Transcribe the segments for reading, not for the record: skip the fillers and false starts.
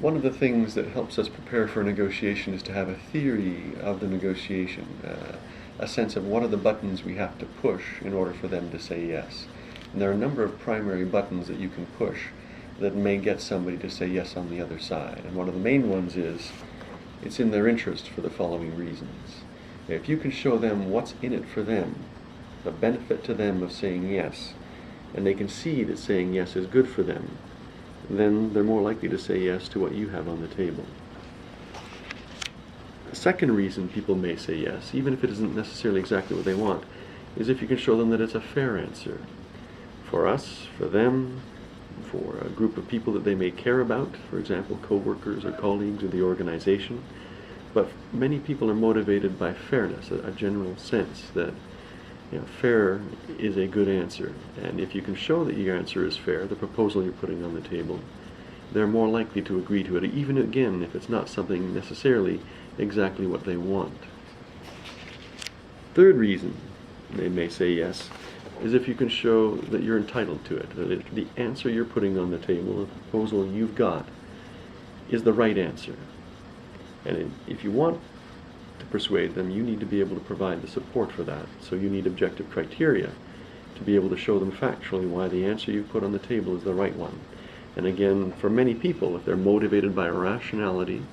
One of the things that helps us prepare for a negotiation is to have a theory of the negotiation, a sense of what are the buttons we have to push in order for them to say yes. And there are a number of primary buttons that you can push that may get somebody to say yes on the other side. And one of the main ones is, it's in their interest for the following reasons. If you can show them what's in it for them, the benefit to them of saying yes, and they can see that saying yes is good for them, then they're more likely to say yes to what you have on the table. The second reason people may say yes, even if it isn't necessarily exactly what they want, is if you can show them that it's a fair answer. For us, for them, for a group of people that they may care about, for example, co-workers or colleagues or the organization. But many people are motivated by fairness, a general sense that fair is a good answer. And if you can show that your answer is fair, the proposal you're putting on the table, they're more likely to agree to it, even again if it's not something necessarily exactly what they want. Third reason they may say yes is if you can show that you're entitled to it, that the answer you're putting on the table, the proposal you've got, is the right answer. And if you want to persuade them, you need to be able to provide the support for that. So you need objective criteria to be able to show them factually why the answer you put on the table is the right one. And again, for many people, if they're motivated by rationality,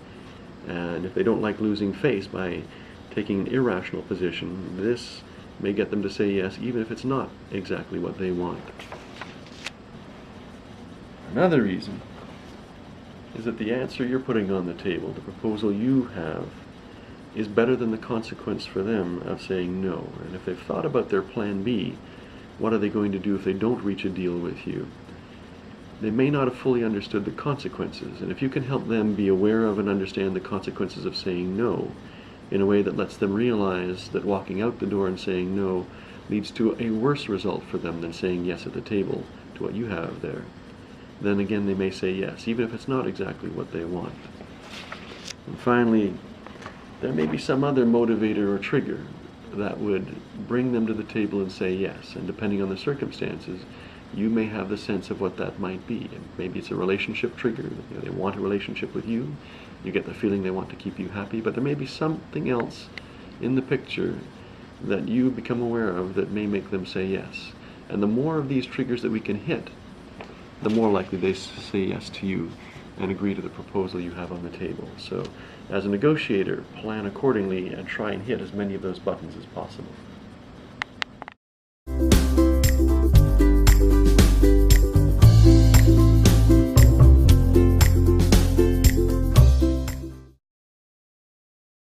and if they don't like losing face by taking an irrational position, this may get them to say yes, even if it's not exactly what they want. Another reason is that the answer you're putting on the table, the proposal you have, is better than the consequence for them of saying no. And if they've thought about their plan B, what are they going to do if they don't reach a deal with you? They may not have fully understood the consequences, and if you can help them be aware of and understand the consequences of saying no in a way that lets them realize that walking out the door and saying no leads to a worse result for them than saying yes at the table to what you have there, then again they may say yes, even if it's not exactly what they want. And finally, there may be some other motivator or trigger that would bring them to the table and say yes, and depending on the circumstances, you may have the sense of what that might be. Maybe it's a relationship trigger. They want a relationship with you. You get the feeling they want to keep you happy, but there may be something else in the picture that you become aware of that may make them say yes. And the more of these triggers that we can hit, the more likely they say yes to you and agree to the proposal you have on the table. So as a negotiator, plan accordingly and try and hit as many of those buttons as possible.